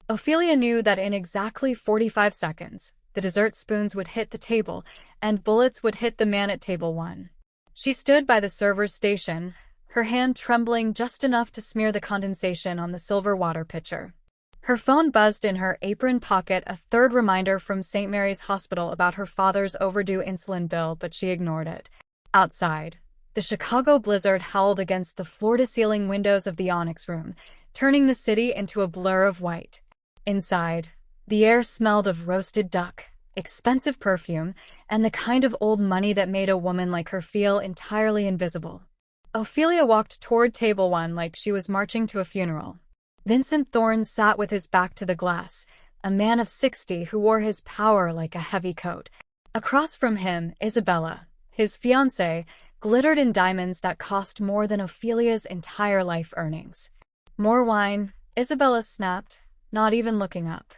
Ophelia knew that in exactly 45 seconds, the dessert spoons would hit the table, and bullets would hit the man at table 1. She stood by the server's station, her hand trembling just enough to smear the condensation on the silver water pitcher. Her phone buzzed in her apron pocket, a third reminder from St. Mary's Hospital about her father's overdue insulin bill, but she ignored it. Outside, the Chicago blizzard howled against the floor-to-ceiling windows of the Onyx Room, turning the city into a blur of white. Inside, the air smelled of roasted duck, expensive perfume, and the kind of old money that made a woman like her feel entirely invisible. Ophelia walked toward table 1 like she was marching to a funeral. Vincent Thorne sat with his back to the glass, a man of 60 who wore his power like a heavy coat. Across from him, Isabella, his fiancée, glittered in diamonds that cost more than Ophelia's entire life earnings. "More wine," Isabella snapped, not even looking up.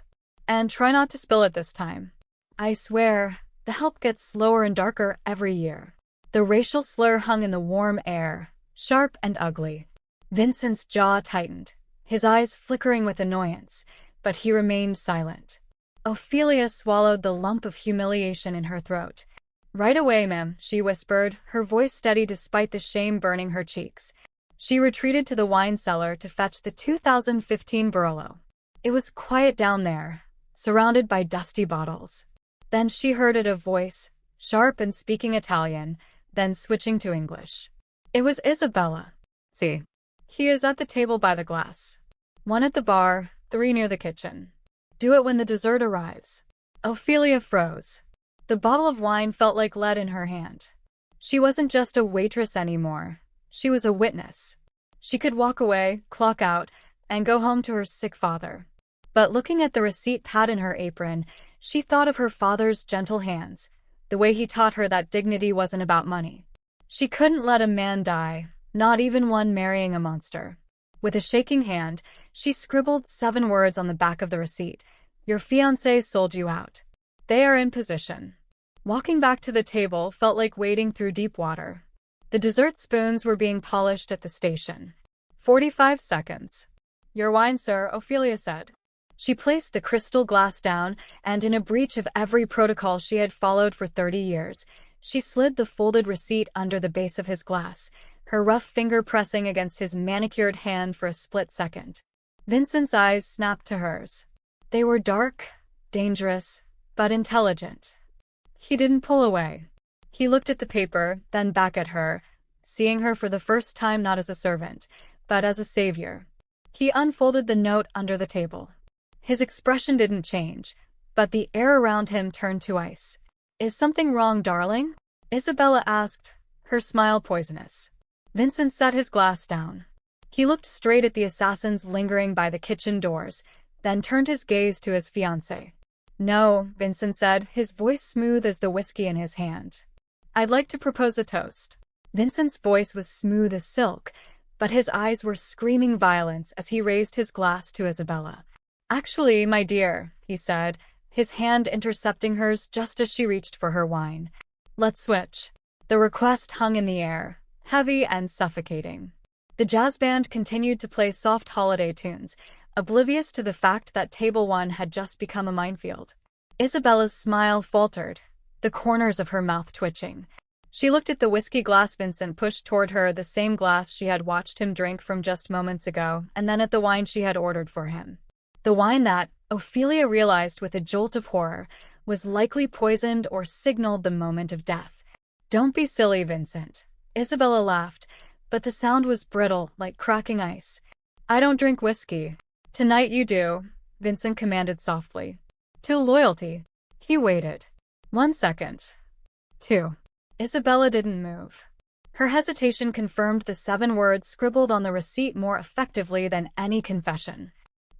"And try not to spill it this time. I swear, the help gets slower and darker every year." The racial slur hung in the warm air, sharp and ugly. Vincent's jaw tightened, his eyes flickering with annoyance, but he remained silent. Ophelia swallowed the lump of humiliation in her throat. "Right away, ma'am," she whispered, her voice steady despite the shame burning her cheeks. She retreated to the wine cellar to fetch the 2015 Barolo. It was quiet down there, surrounded by dusty bottles. Then she heard a voice, sharp and speaking Italian, then switching to English. It was Isabella. "See. He is at the table by the glass. 1 at the bar, 3 near the kitchen. Do it when the dessert arrives." Ophelia froze. The bottle of wine felt like lead in her hand. She wasn't just a waitress anymore. She was a witness. She could walk away, clock out, and go home to her sick father. But looking at the receipt pad in her apron, she thought of her father's gentle hands, the way he taught her that dignity wasn't about money. She couldn't let a man die, not even one marrying a monster. With a shaking hand, she scribbled 7 words on the back of the receipt. "Your fiancé sold you out. They are in position." Walking back to the table felt like wading through deep water. The dessert spoons were being polished at the station. 45 seconds. "Your wine, sir," Ophelia said. She placed the crystal glass down, and in a breach of every protocol she had followed for 30 years, she slid the folded receipt under the base of his glass, her rough finger pressing against his manicured hand for a split second. Vincent's eyes snapped to hers. They were dark, dangerous, but intelligent. He didn't pull away. He looked at the paper, then back at her, seeing her for the first time not as a servant, but as a savior. He unfolded the note under the table. His expression didn't change, but the air around him turned to ice. "Is something wrong, darling?" Isabella asked, her smile poisonous. Vincent set his glass down. He looked straight at the assassins lingering by the kitchen doors, then turned his gaze to his fiancée. "No," Vincent said, his voice smooth as the whiskey in his hand. "I'd like to propose a toast." Vincent's voice was smooth as silk, but his eyes were screaming violence as he raised his glass to Isabella. "Actually, my dear," he said, his hand intercepting hers just as she reached for her wine. "Let's switch." The request hung in the air, heavy and suffocating. The jazz band continued to play soft holiday tunes, oblivious to the fact that Table 1 had just become a minefield. Isabella's smile faltered, the corners of her mouth twitching. She looked at the whiskey glass Vincent pushed toward her, the same glass she had watched him drink from just moments ago, and then at the wine she had ordered for him. The wine that, Ophelia realized with a jolt of horror, was likely poisoned or signaled the moment of death. "Don't be silly, Vincent." Isabella laughed, but the sound was brittle, like cracking ice. "I don't drink whiskey." "Tonight you do," Vincent commanded softly. "To loyalty." He waited. 1 second. 2. Isabella didn't move. Her hesitation confirmed the 7 words scribbled on the receipt more effectively than any confession.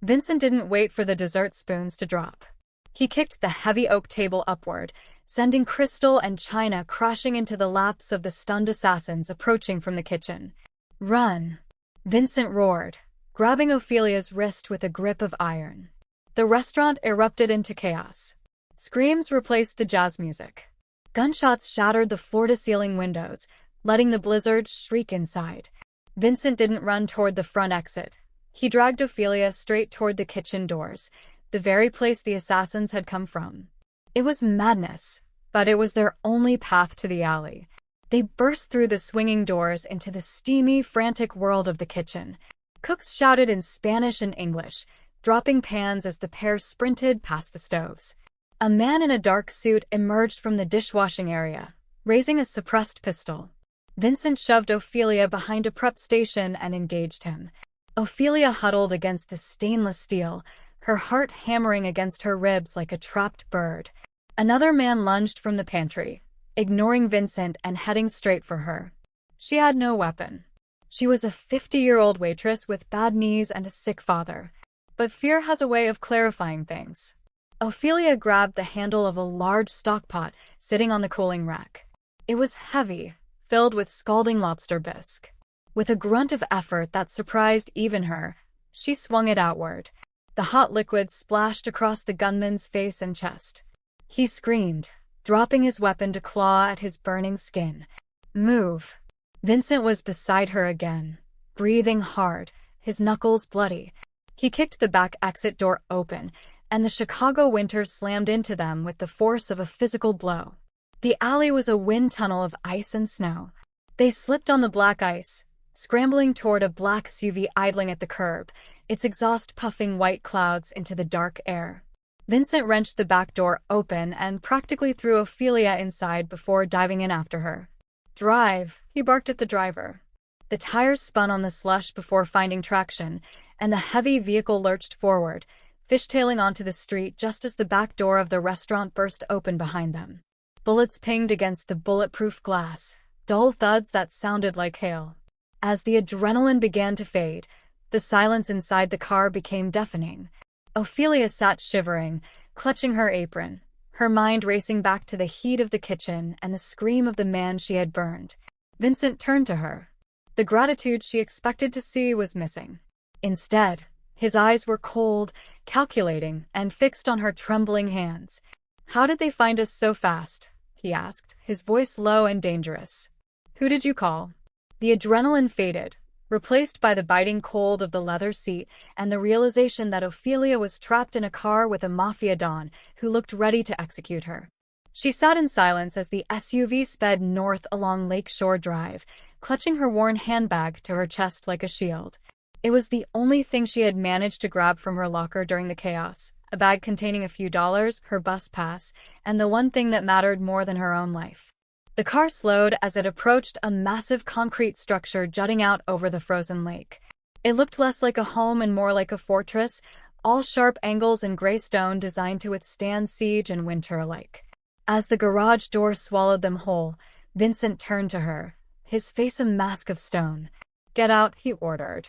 Vincent didn't wait for the dessert spoons to drop. He kicked the heavy oak table upward, sending crystal and china crashing into the laps of the stunned assassins approaching from the kitchen. "Run!" Vincent roared, grabbing Ophelia's wrist with a grip of iron. The restaurant erupted into chaos. Screams replaced the jazz music. Gunshots shattered the floor-to-ceiling windows, letting the blizzard shriek inside. Vincent didn't run toward the front exit. He dragged Ophelia straight toward the kitchen doors, the very place the assassins had come from. It was madness, but it was their only path to the alley. They burst through the swinging doors into the steamy, frantic world of the kitchen. Cooks shouted in Spanish and English, dropping pans as the pair sprinted past the stoves. A man in a dark suit emerged from the dishwashing area, raising a suppressed pistol. Vincent shoved Ophelia behind a prep station and engaged him. Ophelia huddled against the stainless steel, her heart hammering against her ribs like a trapped bird. Another man lunged from the pantry, ignoring Vincent and heading straight for her. She had no weapon. She was a 50-year-old waitress with bad knees and a sick father. But fear has a way of clarifying things. Ophelia grabbed the handle of a large stockpot sitting on the cooling rack. It was heavy, filled with scalding lobster bisque. With a grunt of effort that surprised even her, she swung it outward. The hot liquid splashed across the gunman's face and chest. He screamed, dropping his weapon to claw at his burning skin. "Move." Vincent was beside her again, breathing hard, his knuckles bloody. He kicked the back exit door open, and the Chicago winter slammed into them with the force of a physical blow. The alley was a wind tunnel of ice and snow. They slipped on the black ice, scrambling toward a black SUV idling at the curb, its exhaust puffing white clouds into the dark air. Vincent wrenched the back door open and practically threw Ophelia inside before diving in after her. "Drive," he barked at the driver. The tires spun on the slush before finding traction, and the heavy vehicle lurched forward, fishtailing onto the street just as the back door of the restaurant burst open behind them. Bullets pinged against the bulletproof glass, dull thuds that sounded like hail. As the adrenaline began to fade, the silence inside the car became deafening. Ophelia sat shivering, clutching her apron, her mind racing back to the heat of the kitchen and the scream of the man she had burned. Vincent turned to her. The gratitude she expected to see was missing. Instead, his eyes were cold, calculating, and fixed on her trembling hands. "How did they find us so fast?" he asked, his voice low and dangerous. "Who did you call?" The adrenaline faded, replaced by the biting cold of the leather seat and the realization that Ophelia was trapped in a car with a mafia don who looked ready to execute her. She sat in silence as the SUV sped north along Lakeshore Drive, clutching her worn handbag to her chest like a shield. It was the only thing she had managed to grab from her locker during the chaos, a bag containing a few dollars, her bus pass, and the one thing that mattered more than her own life. The car slowed as it approached a massive concrete structure jutting out over the frozen lake. It looked less like a home and more like a fortress, all sharp angles and gray stone designed to withstand siege and winter alike. As the garage door swallowed them whole, Vincent turned to her, his face a mask of stone. "Get out," he ordered.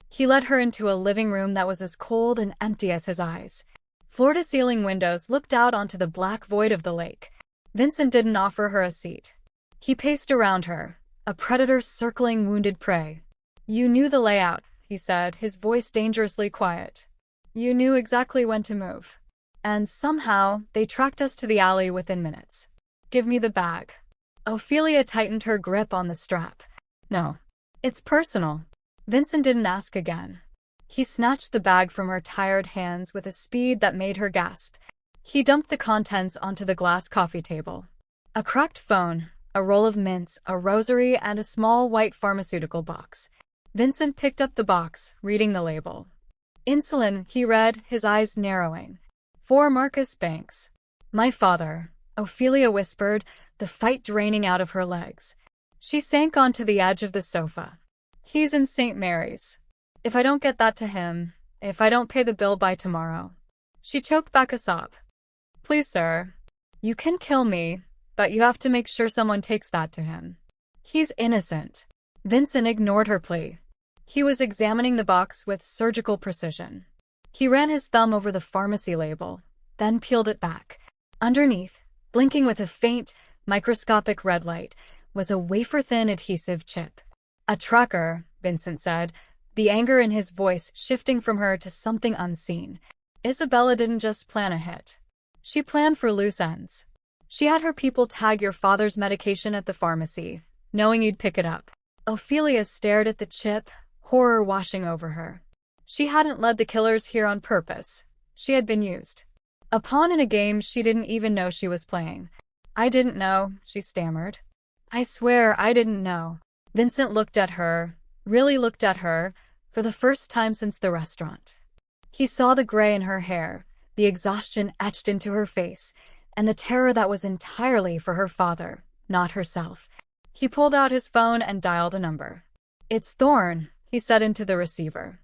He led her into a living room that was as cold and empty as his eyes. Floor-to-ceiling windows looked out onto the black void of the lake. Vincent didn't offer her a seat. He paced around her, a predator circling wounded prey. "You knew the layout," he said, his voice dangerously quiet. "You knew exactly when to move. And somehow, they tracked us to the alley within minutes. Give me the bag." Ophelia tightened her grip on the strap. "No. It's personal." Vincent didn't ask again. He snatched the bag from her tired hands with a speed that made her gasp. He dumped the contents onto the glass coffee table. A cracked phone, a roll of mints, a rosary, and a small white pharmaceutical box. Vincent picked up the box, reading the label. "Insulin," he read, his eyes narrowing. "For Marcus Banks." "My father," Ophelia whispered, the fight draining out of her legs. She sank onto the edge of the sofa. "He's in St. Mary's. If I don't get that to him, if I don't pay the bill by tomorrow." She choked back a sob. "Please, sir. You can kill me, but you have to make sure someone takes that to him. He's innocent." Vincent ignored her plea. He was examining the box with surgical precision. He ran his thumb over the pharmacy label, then peeled it back. Underneath, blinking with a faint, microscopic red light, was a wafer-thin adhesive chip. "A tracker," Vincent said, the anger in his voice shifting from her to something unseen. "Isabella didn't just plan a hit. She planned for loose ends. She had her people tag your father's medication at the pharmacy, knowing you'd pick it up." Ophelia stared at the chip, horror washing over her. She hadn't led the killers here on purpose. She had been used. A pawn in a game she didn't even know she was playing. I didn't know, she stammered. I swear I didn't know. Vincent looked at her, really looked at her, for the first time since the restaurant. He saw the gray in her hair, the exhaustion etched into her face, and the terror that was entirely for her father, not herself. He pulled out his phone and dialed a number. It's Thorne, he said into the receiver.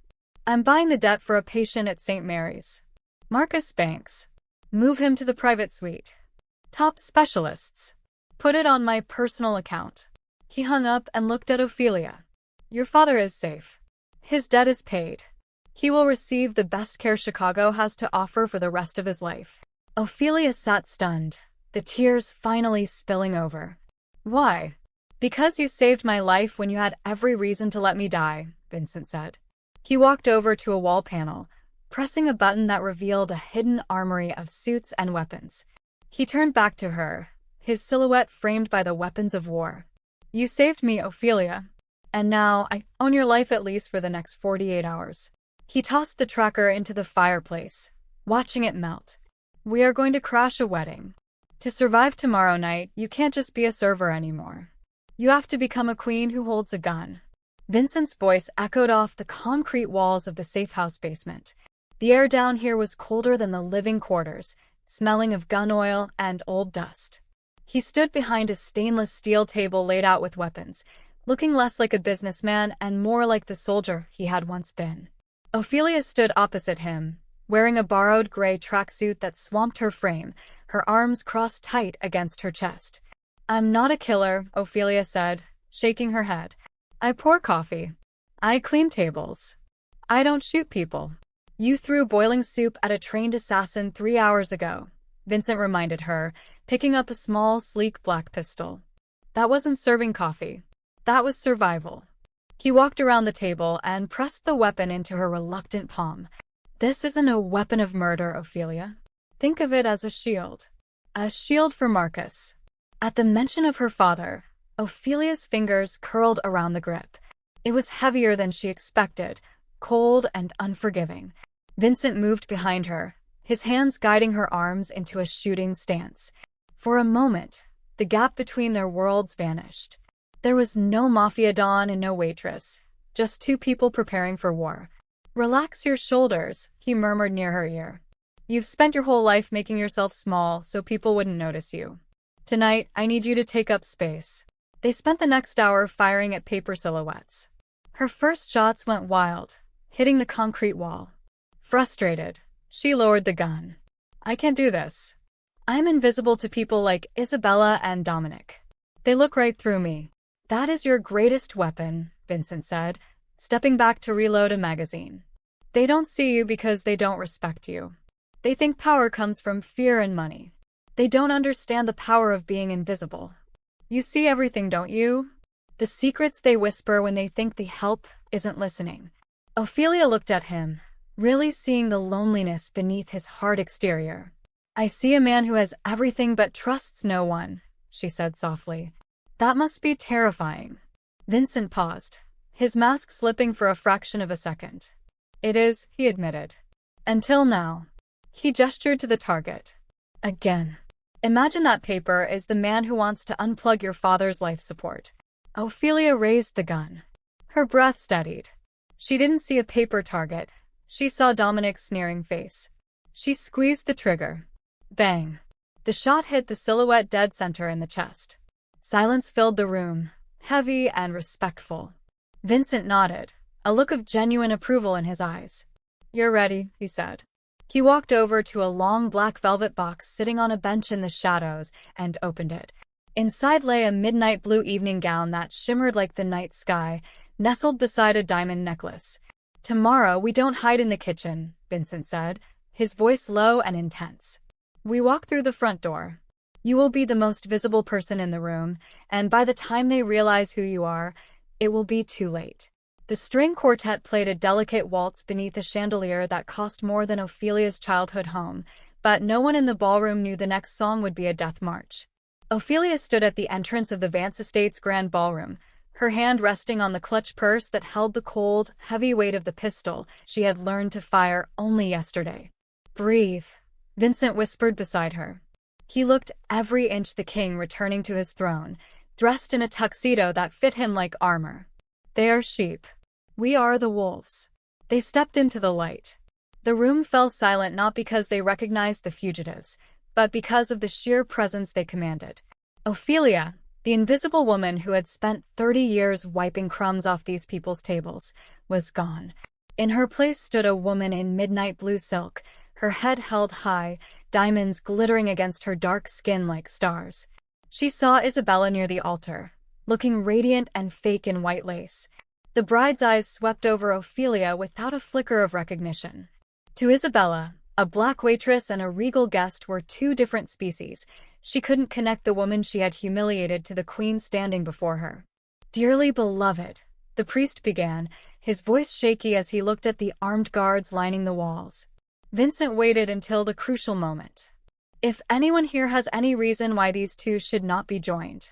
I'm buying the debt for a patient at St. Mary's. Marcus Banks. Move him to the private suite. Top specialists. Put it on my personal account. He hung up and looked at Ophelia. Your father is safe. His debt is paid. He will receive the best care Chicago has to offer for the rest of his life. Ophelia sat stunned, the tears finally spilling over. Why? Because you saved my life when you had every reason to let me die, Vincent said. He walked over to a wall panel, pressing a button that revealed a hidden armory of suits and weapons. He turned back to her, his silhouette framed by the weapons of war. You saved me, Ophelia. And now I own your life at least for the next 48 hours. He tossed the tracker into the fireplace, watching it melt. We are going to crash a wedding. To survive tomorrow night, you can't just be a server anymore. You have to become a queen who holds a gun. Vincent's voice echoed off the concrete walls of the safe house basement. The air down here was colder than the living quarters, smelling of gun oil and old dust. He stood behind a stainless steel table laid out with weapons, looking less like a businessman and more like the soldier he had once been. Ophelia stood opposite him, wearing a borrowed gray tracksuit that swamped her frame, her arms crossed tight against her chest. I'm not a killer, Ophelia said, shaking her head. I pour coffee. I clean tables. I don't shoot people. You threw boiling soup at a trained assassin 3 hours ago, Vincent reminded her, picking up a small, sleek black pistol. That wasn't serving coffee. That was survival. He walked around the table and pressed the weapon into her reluctant palm. This isn't a weapon of murder, Ophelia. Think of it as a shield. A shield for Marcus. At the mention of her father, Ophelia's fingers curled around the grip. It was heavier than she expected, cold and unforgiving. Vincent moved behind her, his hands guiding her arms into a shooting stance. For a moment, the gap between their worlds vanished. There was no Mafia Don and no Waitress, just two people preparing for war. Relax your shoulders, he murmured near her ear. You've spent your whole life making yourself small so people wouldn't notice you. Tonight, I need you to take up space. They spent the next hour firing at paper silhouettes. Her first shots went wild, hitting the concrete wall. Frustrated, she lowered the gun. I can't do this. I'm invisible to people like Isabella and Dominic. They look right through me. That is your greatest weapon, Vincent said, stepping back to reload a magazine. They don't see you because they don't respect you. They think power comes from fear and money. They don't understand the power of being invisible. You see everything, don't you? The secrets they whisper when they think the help isn't listening. Ophelia looked at him, really seeing the loneliness beneath his hard exterior. I see a man who has everything but trusts no one, she said softly. That must be terrifying. Vincent paused, his mask slipping for a fraction of a second. It is, he admitted. Until now. He gestured to the target. Again. Imagine that paper is the man who wants to unplug your father's life support. Ophelia raised the gun. Her breath steadied. She didn't see a paper target. She saw Dominic's sneering face. She squeezed the trigger. Bang. The shot hit the silhouette dead center in the chest. Silence filled the room, heavy and respectful. Vincent nodded, a look of genuine approval in his eyes. You're ready, he said. He walked over to a long black velvet box sitting on a bench in the shadows and opened it. Inside lay a midnight blue evening gown that shimmered like the night sky, nestled beside a diamond necklace. Tomorrow we don't hide in the kitchen, Vincent said, his voice low and intense. We walk through the front door. You will be the most visible person in the room, and by the time they realize who you are, it will be too late. The string quartet played a delicate waltz beneath a chandelier that cost more than Ophelia's childhood home, but no one in the ballroom knew the next song would be a death march. Ophelia stood at the entrance of the Vance Estates Grand Ballroom, her hand resting on the clutch purse that held the cold, heavy weight of the pistol she had learned to fire only yesterday. "Breathe," Vincent whispered beside her. He looked every inch the king returning to his throne, dressed in a tuxedo that fit him like armor. "They are sheep. We are the wolves." They stepped into the light. The room fell silent not because they recognized the fugitives, but because of the sheer presence they commanded. Ophelia, the invisible woman who had spent 30 years wiping crumbs off these people's tables, was gone. In her place stood a woman in midnight blue silk, her head held high, diamonds glittering against her dark skin like stars. She saw Isabella near the altar, looking radiant and fake in white lace. The bride's eyes swept over Ophelia without a flicker of recognition. To Isabella, a black waitress and a regal guest were two different species. She couldn't connect the woman she had humiliated to the queen standing before her. "Dearly beloved," the priest began, his voice shaky as he looked at the armed guards lining the walls. Vincent waited until the crucial moment. "If anyone here has any reason why these two should not be joined."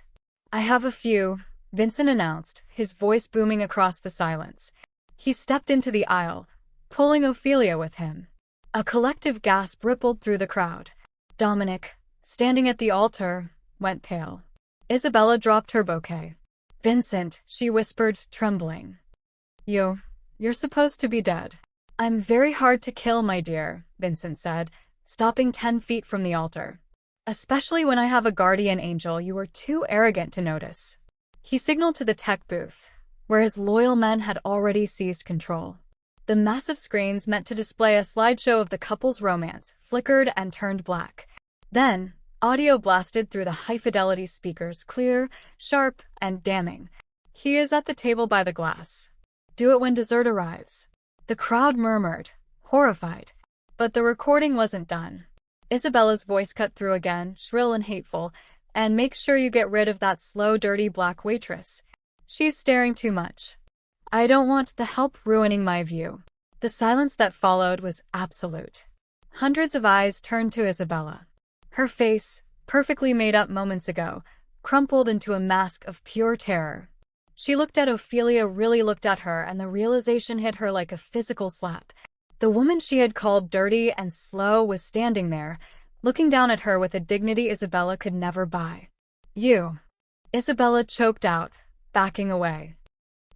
"I have a few," Vincent announced, his voice booming across the silence. He stepped into the aisle, pulling Ophelia with him. A collective gasp rippled through the crowd. Dominic, standing at the altar, went pale. Isabella dropped her bouquet. "Vincent," she whispered, trembling. You're supposed to be dead." "I'm very hard to kill, my dear," Vincent said, stopping 10 feet from the altar. "Especially when I have a guardian angel you were too arrogant to notice." He signaled to the tech booth, where his loyal men had already seized control. The massive screens meant to display a slideshow of the couple's romance flickered and turned black. Then, audio blasted through the high-fidelity speakers, clear, sharp, and damning. "He is at the table by the glass. Do it when dessert arrives." The crowd murmured, horrified. But the recording wasn't done. Isabella's voice cut through again, shrill and hateful. "And make sure you get rid of that slow, dirty black waitress. She's staring too much. I don't want the help ruining my view." The silence that followed was absolute. Hundreds of eyes turned to Isabella. Her face, perfectly made up moments ago, crumpled into a mask of pure terror. She looked at Ophelia, really looked at her, and the realization hit her like a physical slap. The woman she had called dirty and slow was standing there, looking down at her with a dignity Isabella could never buy. "You," Isabella choked out, backing away.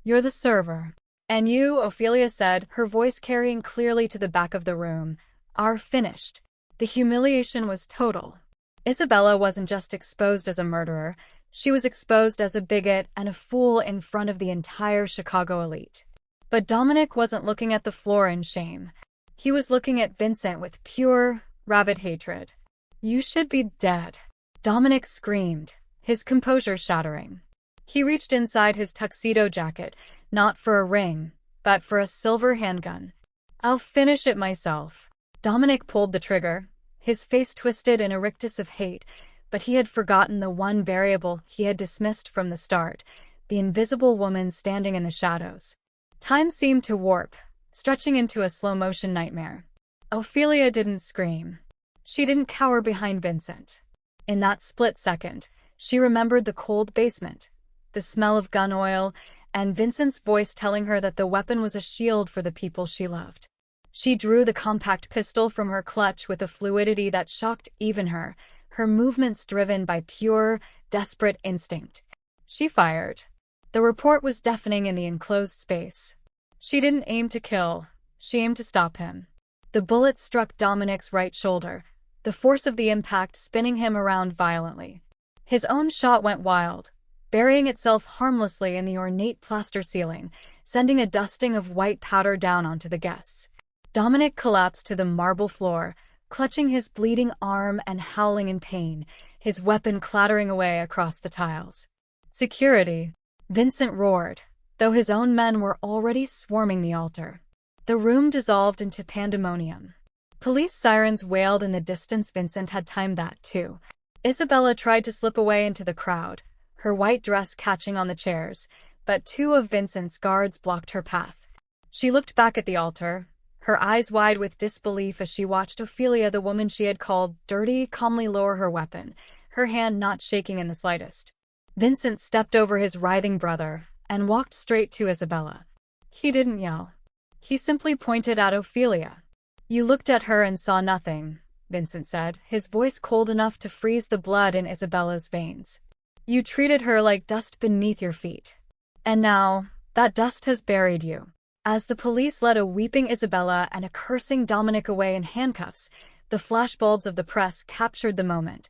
"You're the server." "And you," Ophelia said, her voice carrying clearly to the back of the room, "are finished." The humiliation was total. Isabella wasn't just exposed as a murderer, she was exposed as a bigot and a fool in front of the entire Chicago elite. But Dominic wasn't looking at the floor in shame. He was looking at Vincent with pure, rabid hatred. "You should be dead," Dominic screamed, his composure shattering. He reached inside his tuxedo jacket, not for a ring, but for a silver handgun. "I'll finish it myself." Dominic pulled the trigger, his face twisted in a rictus of hate, but he had forgotten the one variable he had dismissed from the start, the invisible woman standing in the shadows. Time seemed to warp, stretching into a slow-motion nightmare. Ophelia didn't scream. She didn't cower behind Vincent. In that split second, she remembered the cold basement, the smell of gun oil, and Vincent's voice telling her that the weapon was a shield for the people she loved. She drew the compact pistol from her clutch with a fluidity that shocked even her movements driven by pure, desperate instinct. She fired. The report was deafening in the enclosed space. She didn't aim to kill, she aimed to stop him. The bullet struck Dominic's right shoulder, the force of the impact spinning him around violently. His own shot went wild, burying itself harmlessly in the ornate plaster ceiling, sending a dusting of white powder down onto the guests. Dominic collapsed to the marble floor, clutching his bleeding arm and howling in pain, his weapon clattering away across the tiles. "Security!" Vincent roared, though his own men were already swarming the altar. The room dissolved into pandemonium. Police sirens wailed in the distance. Vincent had timed that, too. Isabella tried to slip away into the crowd, her white dress catching on the chairs, but 2 of Vincent's guards blocked her path. She looked back at the altar, her eyes wide with disbelief as she watched Ophelia, the woman she had called dirty, calmly lower her weapon, her hand not shaking in the slightest. Vincent stepped over his writhing brother, and walked straight to Isabella. He didn't yell. He simply pointed at Ophelia. "You looked at her and saw nothing," Vincent said, his voice cold enough to freeze the blood in Isabella's veins. "You treated her like dust beneath your feet. And now, that dust has buried you." As the police led a weeping Isabella and a cursing Dominic away in handcuffs, the flashbulbs of the press captured the moment: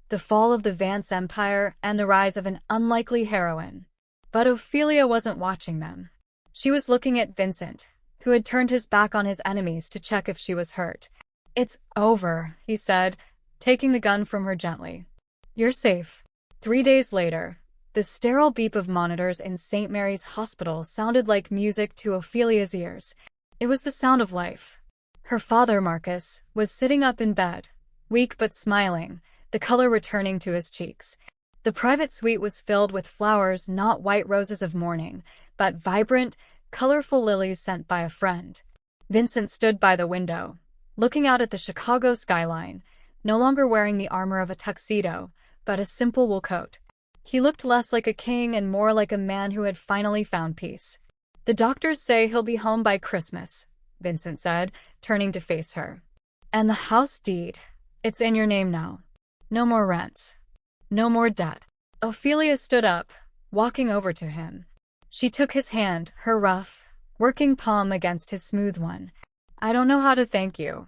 the fall of the Vance Empire and the rise of an unlikely heroine. But Ophelia wasn't watching them. She was looking at Vincent, who had turned his back on his enemies to check if she was hurt. "It's over," he said, taking the gun from her gently. "You're safe." 3 days later, the sterile beep of monitors in St. Mary's Hospital sounded like music to Ophelia's ears. It was the sound of life. Her father, Marcus, was sitting up in bed, weak but smiling, the color returning to his cheeks. The private suite was filled with flowers, not white roses of mourning, but vibrant, colorful lilies sent by a friend. Vincent stood by the window, looking out at the Chicago skyline, no longer wearing the armor of a tuxedo, but a simple wool coat. He looked less like a king and more like a man who had finally found peace. "The doctors say he'll be home by Christmas," Vincent said, turning to face her. "And the house deed, it's in your name now. No more rent. No more debt." Ophelia stood up, walking over to him. She took his hand, her rough, working palm against his smooth one. "I don't know how to thank you.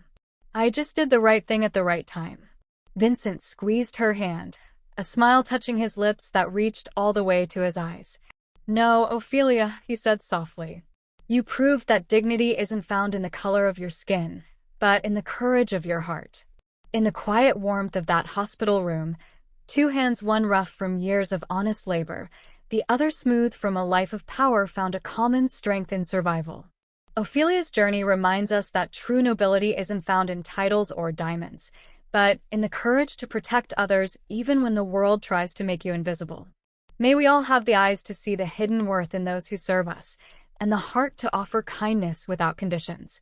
I just did the right thing at the right time." Vincent squeezed her hand, a smile touching his lips that reached all the way to his eyes. "No, Ophelia," he said softly. "You proved that dignity isn't found in the color of your skin, but in the courage of your heart." In the quiet warmth of that hospital room, two hands, one rough from years of honest labor, the other smooth from a life of power, found a common strength in survival. Ophelia's journey reminds us that true nobility isn't found in titles or diamonds, but in the courage to protect others even when the world tries to make you invisible. May we all have the eyes to see the hidden worth in those who serve us, and the heart to offer kindness without conditions.